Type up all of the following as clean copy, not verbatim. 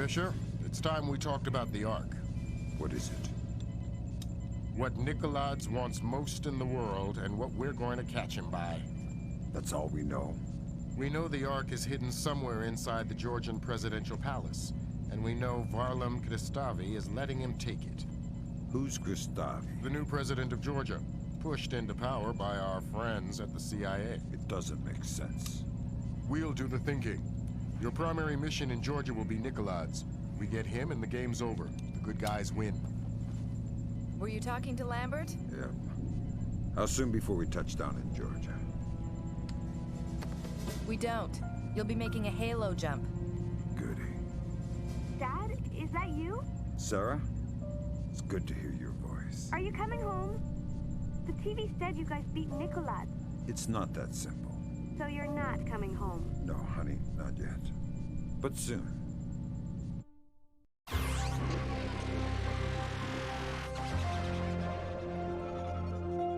Fisher, it's time we talked about the Ark. What is it? What Nikolads wants most in the world, and what we're going to catch him by. That's all we know. We know the Ark is hidden somewhere inside the Georgian presidential palace, and we know Varlam Kristavi is letting him take it. Who's Kristavi? The new president of Georgia, pushed into power by our friends at the CIA. It doesn't make sense. We'll do the thinking. Your primary mission in Georgia will be Nikolads. We get him and the game's over. The good guys win. Were you talking to Lambert? Yeah. How soon before we touch down in Georgia? We don't. You'll be making a halo jump. Goody. Dad, is that you? Sarah? It's good to hear your voice. Are you coming home? The TV said you guys beat Nikolad. It's not that simple. So you're not coming home? No, honey, not yet. But soon.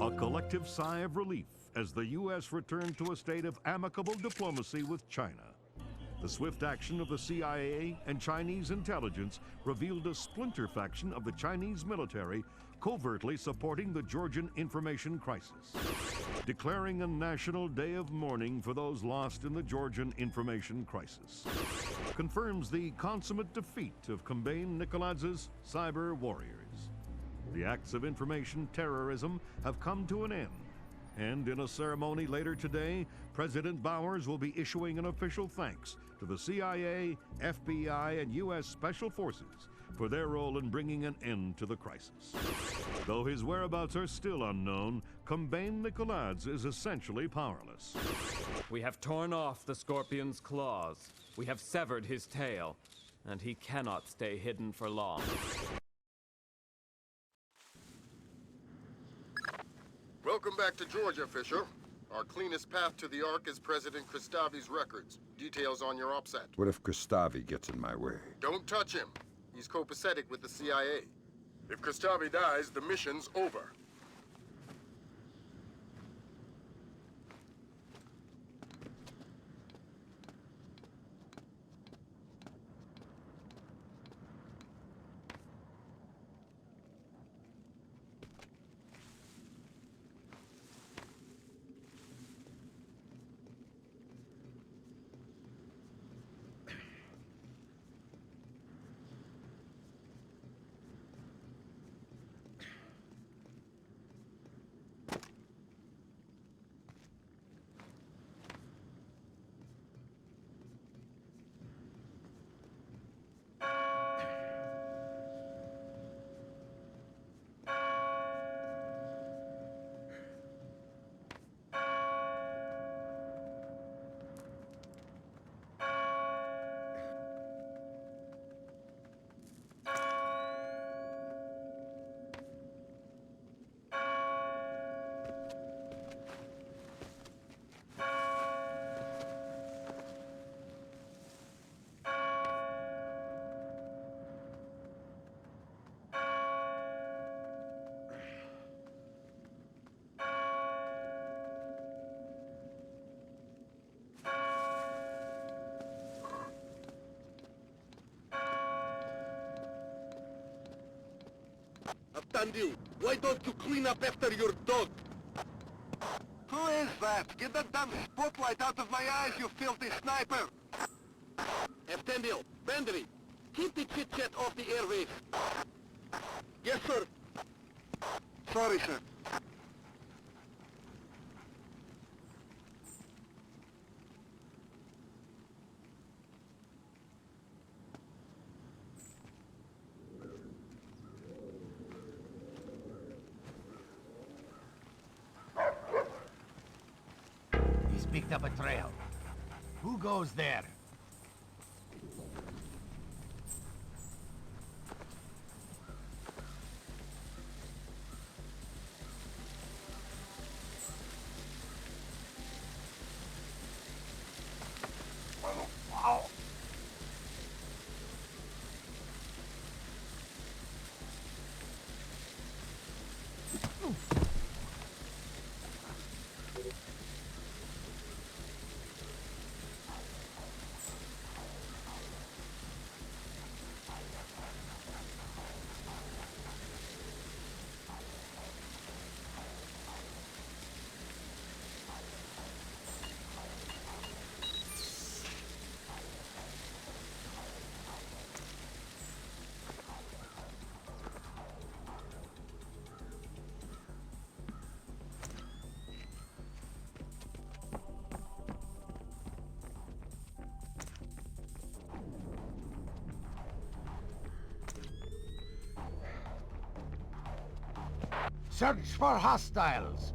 A collective sigh of relief as the U.S. returned to a state of amicable diplomacy with China. The swift action of the CIA and Chinese intelligence revealed a splinter faction of the Chinese military covertly supporting the Georgian information crisis, declaring a national day of mourning for those lost in the Georgian information crisis. Confirms the consummate defeat of Kombain Nikolads' cyber warriors. The acts of information terrorism have come to an end, and in a ceremony later today, President Bowers will be issuing an official thanks to the CIA, FBI, and U.S. Special Forces for their role in bringing an end to the crisis. Though his whereabouts are still unknown, Kombain Nikolads is essentially powerless. We have torn off the Scorpion's claws. We have severed his tail, and he cannot stay hidden for long. Welcome back to Georgia, Fisher. Our cleanest path to the Ark is President Kristavi's records. Details on your OPSAT. What if Kristavi gets in my way? Don't touch him. He's copacetic with the CIA. If Kristavi dies, the mission's over. Tandil, why don't you clean up after your dog? Who is that? Get that damn spotlight out of my eyes, you filthy sniper! Tandil, Bandri, keep the chit-chat off the airwaves. Yes, sir. Sorry, sir. Picked up a trail. Who goes there? Search for hostiles.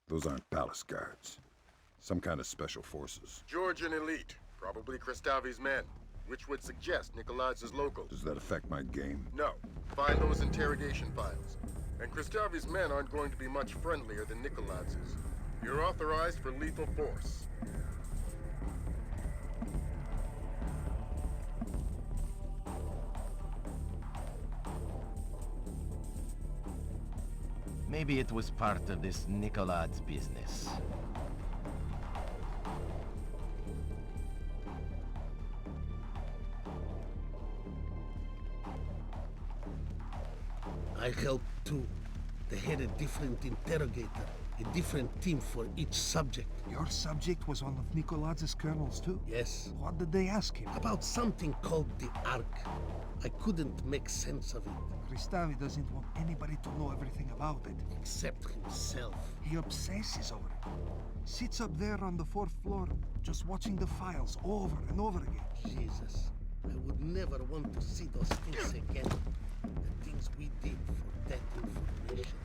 Those aren't palace guards. Some kind of special forces. Georgian elite, probably Kristavi's men, which would suggest Nikolai's locals. Does that affect my game? No. Find those interrogation files. And Kristavi's men aren't going to be much friendlier than Nikolai's. You're authorized for lethal force. Maybe it was part of this Nicolad's business. I helped too. They had a different interrogator, a different team for each subject. Your subject was one of Nikoladz's colonels too? Yes. What did they ask him? About something called the Ark. I couldn't make sense of it. Kristavi doesn't want anybody to know everything about it. Except himself. He obsesses over it. Sits up there on the 4th floor, just watching the files over and over again. Jesus. I would never want to see those things again. The things we did for that information.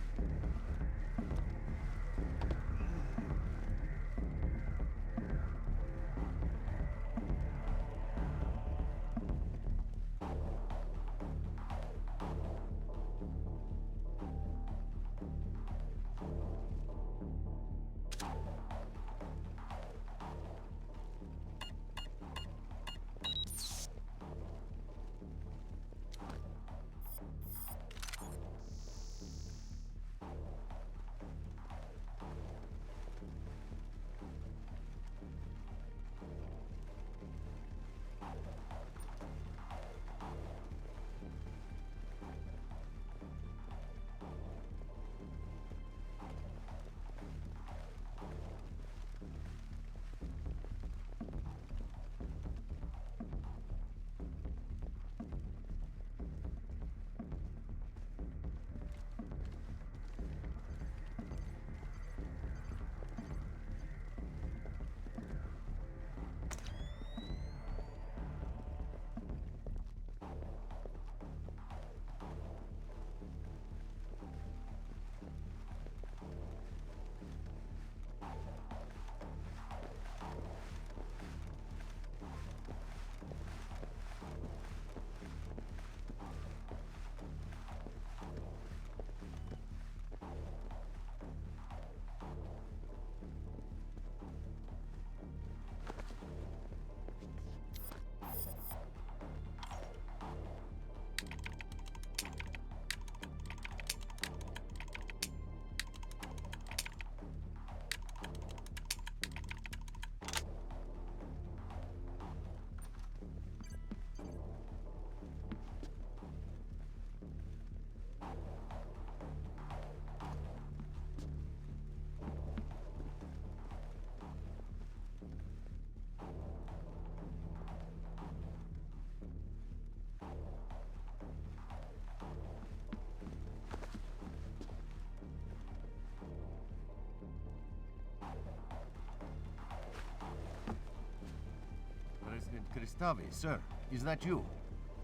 President Kristavi, sir, is that you?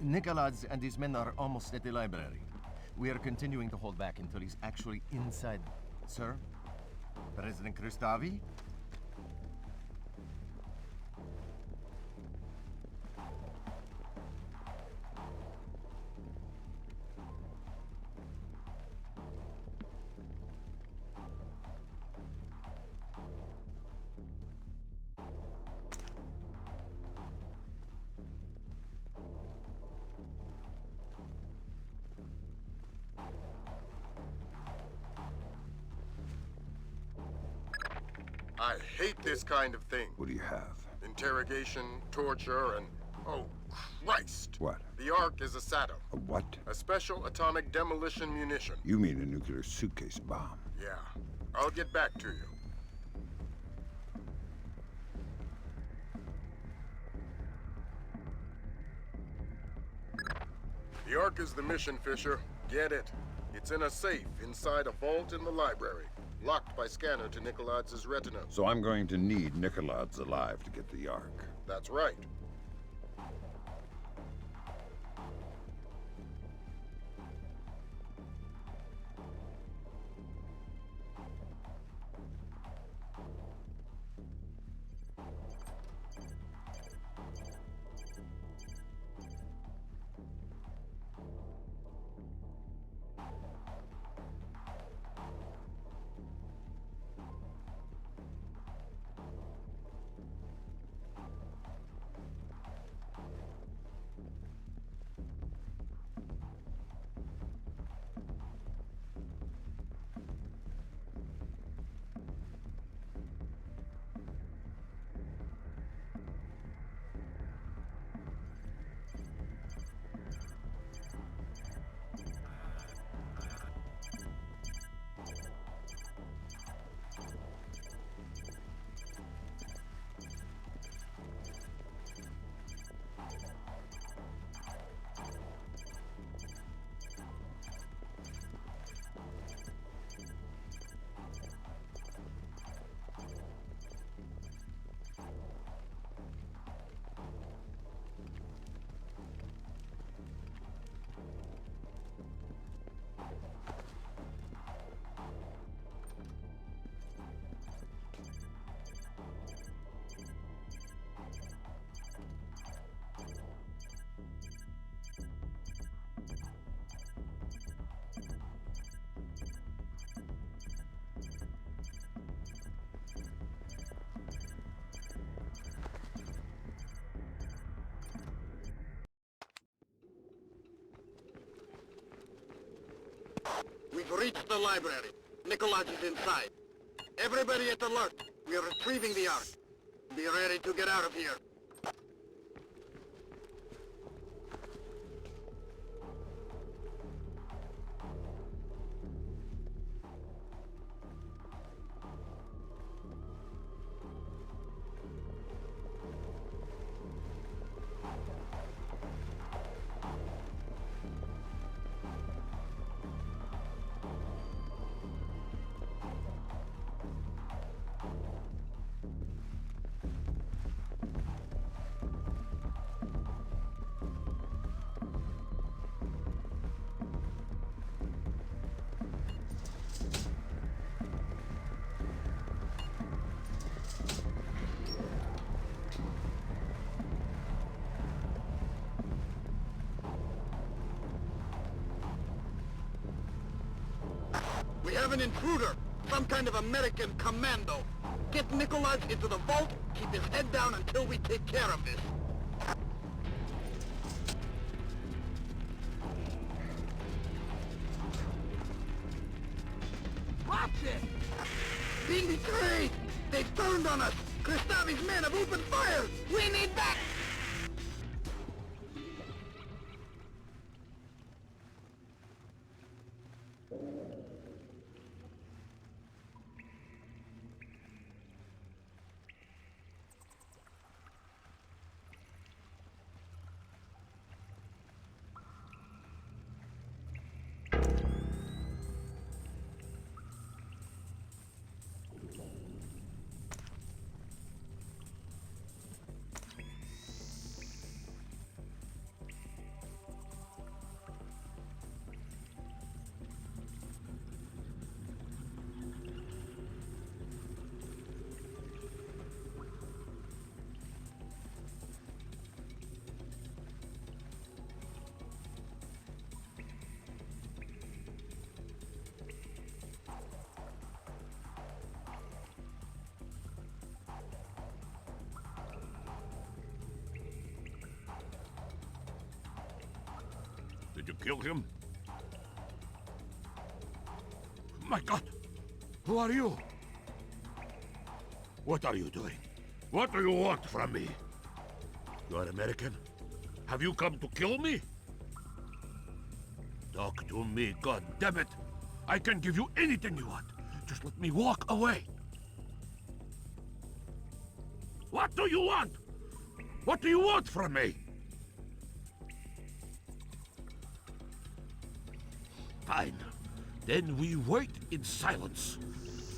Nikolaz and his men are almost at the library. We are continuing to hold back until he's actually inside. Sir? President Kristavi? I hate this kind of thing. What do you have? Interrogation, torture, and... oh, Christ! What? The Ark is a SATO. A what? A special atomic demolition munition. You mean a nuclear suitcase bomb? Yeah. I'll get back to you. The Ark is the mission, Fisher. Get it. It's in a safe inside a vault in the library. Locked by scanner to Nikoladz's retina. So I'm going to need Nikoladze alive to get the Ark. That's right. We've reached the library. Nikolaj is inside. Everybody at alert. We are retrieving the Ark. Be ready to get out of here. We have an intruder, some kind of American commando. Get Nikolaj into the vault, keep his head down until we take care of this. Watch it! Being betrayed! They've turned on us! Kristavi's men have opened fire! We need back! Did you kill him? My God! Who are you? What are you doing? What do you want from me? You're American? Have you come to kill me? Talk to me, goddammit! I can give you anything you want. Just let me walk away. What do you want? What do you want from me? Fine. Then we wait in silence.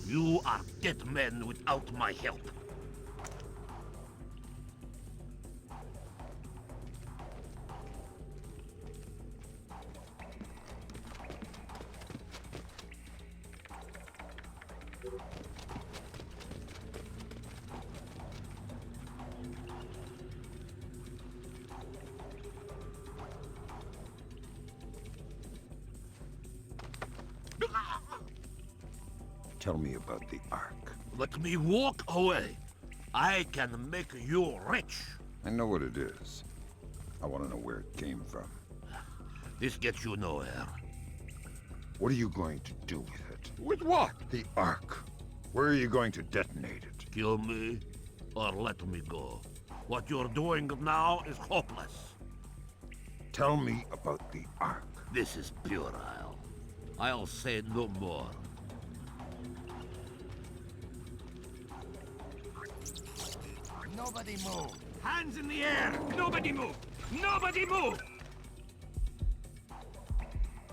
You are dead men without my help. Tell me about the Ark. Let me walk away. I can make you rich. I know what it is. I want to know where it came from. This gets you nowhere. What are you going to do with it? With what? The Ark. Where are you going to detonate it? Kill me, or let me go. What you're doing now is hopeless. Tell me about the Ark. This is puerile. I'll say no more. Nobody move. Hands in the air! Nobody move! Nobody move!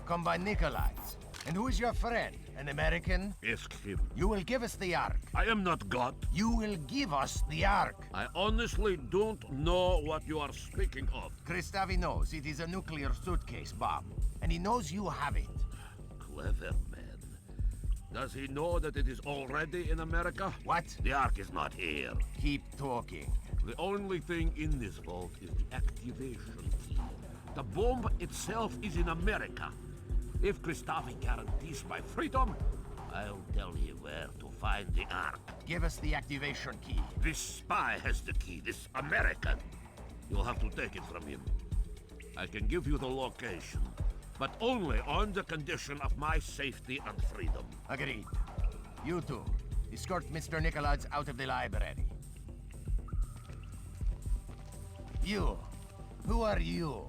Come by Nikolai's. And who is your friend? An American? Ask him. You will give us the Ark. I am not God. You will give us the Ark. I honestly don't know what you are speaking of. Kristavi knows it is a nuclear suitcase bomb. And he knows you have it. Clever man. Does he know that it is already in America? What? The Ark is not here. Keep talking. The only thing in this vault is the activation key. The bomb itself is in America. If Kristavi guarantees my freedom, I'll tell you where to find the Ark. Give us the activation key. This spy has the key, this American. You'll have to take it from him. I can give you the location, but only on the condition of my safety and freedom. Agreed. You two, escort Mr. Nikolai out of the library. You. Who are you?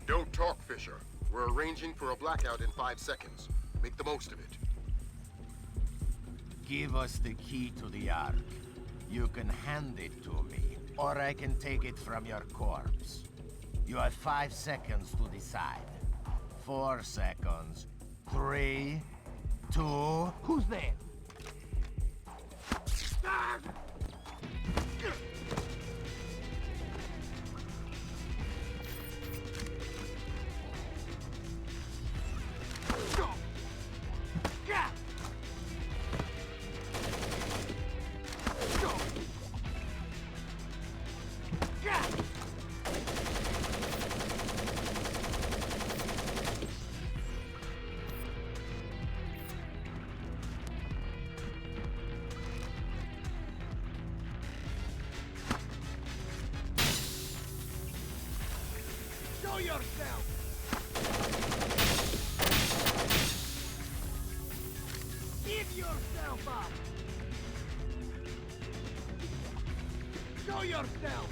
Don't talk, Fisher. We're arranging for a blackout in 5 seconds. Make the most of it. Give us the key to the Ark. You can hand it to me, or I can take it from your corpse. You have 5 seconds to decide. 4 seconds. 3, 2... Who's there? Show yourself! Give yourself up! Show yourself!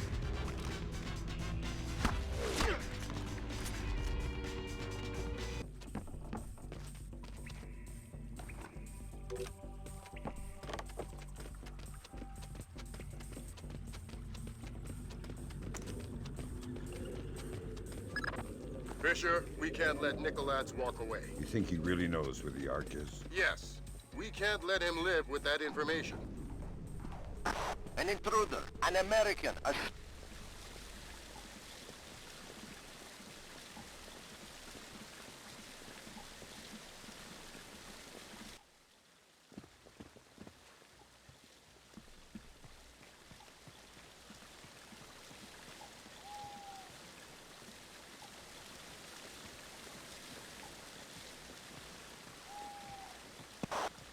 Fisher, we can't let Nikolai walk away. You think he really knows where the Ark is? Yes. We can't let him live with that information. An intruder, an American, a...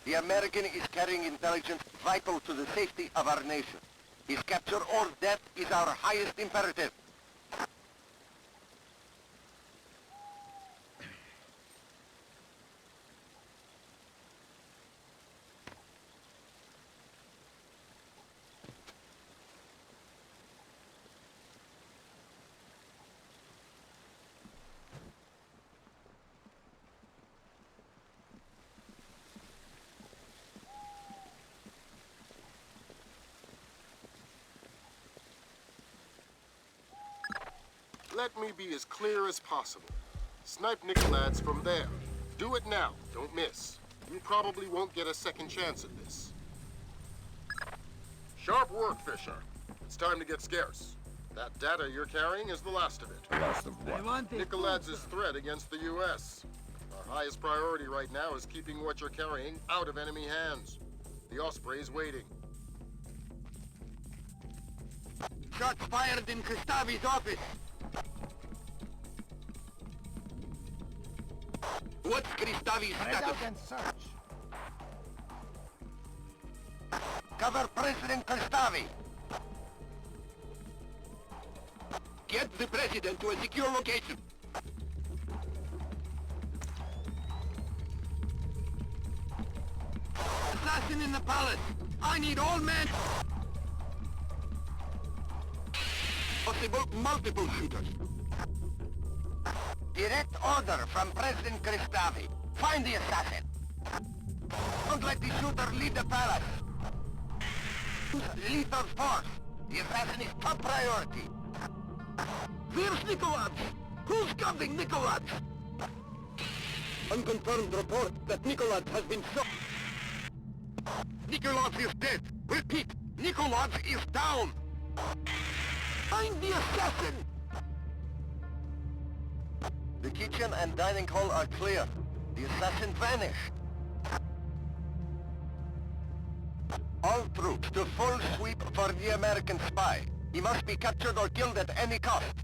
The American is carrying intelligence vital to the safety of our nation. His capture or death is our highest imperative. Let me be as clear as possible. Snipe Nicolads from there. Do it now. Don't miss. You probably won't get a second chance at this. Sharp work, Fisher. It's time to get scarce. That data you're carrying is the last of it. The last of what? Nicolads' threat against the U.S. Our highest priority right now is keeping what you're carrying out of enemy hands. The Osprey's waiting. Shots fired in Kristavi's office. What's Kristavi's status? and search. Cover President Kristavi. Get the president to a secure location. Assassin in the palace. I need all men. Possible multiple shooters. Direct order from President Kristavi. Find the assassin. Don't let the shooter leave the palace. Lethal force. The assassin is top priority. Where's Nicolads? Who's guarding Nicolads? Unconfirmed report that Nicolads has been shot. Nicolads is dead. Repeat, Nicolads is down. Find the assassin! The kitchen and dining hall are clear. The assassin vanished. All troops to full sweep for the American spy. He must be captured or killed at any cost.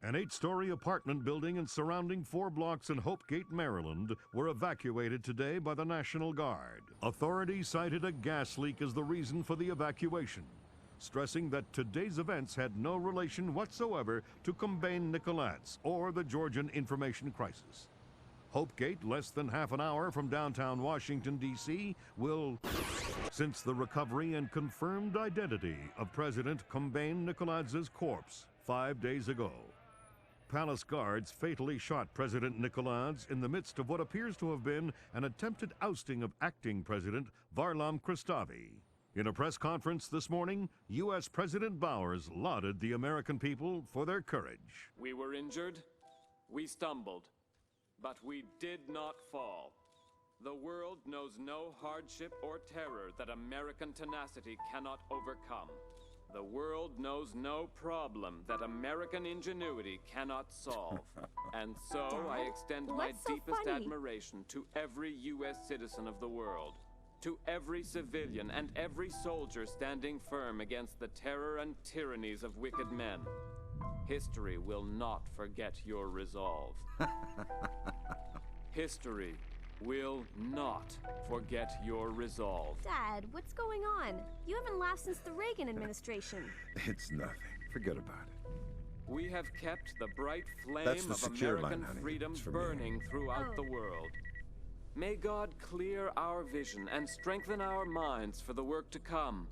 An 8-story apartment building and surrounding 4 blocks in Hopegate, Maryland, were evacuated today by the National Guard. Authorities cited a gas leak as the reason for the evacuation, stressing that today's events had no relation whatsoever to Combine Nicolads or the Georgian information crisis. Hopegate, less than half an hour from downtown Washington, D.C., will, since the recovery and confirmed identity of President Combine Nicolads' corpse 5 days ago. Palace guards fatally shot President Nicolads in the midst of what appears to have been an attempted ousting of acting President Varlam Kristavi. In a press conference this morning, U.S. President Bowers lauded the American people for their courage. We were injured, we stumbled, but we did not fall. The world knows no hardship or terror that American tenacity cannot overcome. The world knows no problem that American ingenuity cannot solve. And so I extend my deepest admiration to every U.S. citizen of the world, to every civilian and every soldier standing firm against the terror and tyrannies of wicked men. History will not forget your resolve. History will not forget your resolve. Dad, what's going on? You haven't laughed since the Reagan administration. It's nothing. Forget about it. We have kept the bright That's flame the of secure American line, honey. freedom It's for me. burning throughout the world. May God clear our vision and strengthen our minds for the work to come.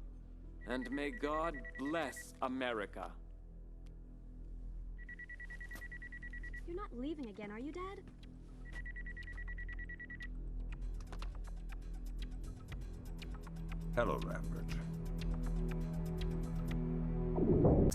And may God bless America. You're not leaving again, are you, Dad? Hello, Lambert.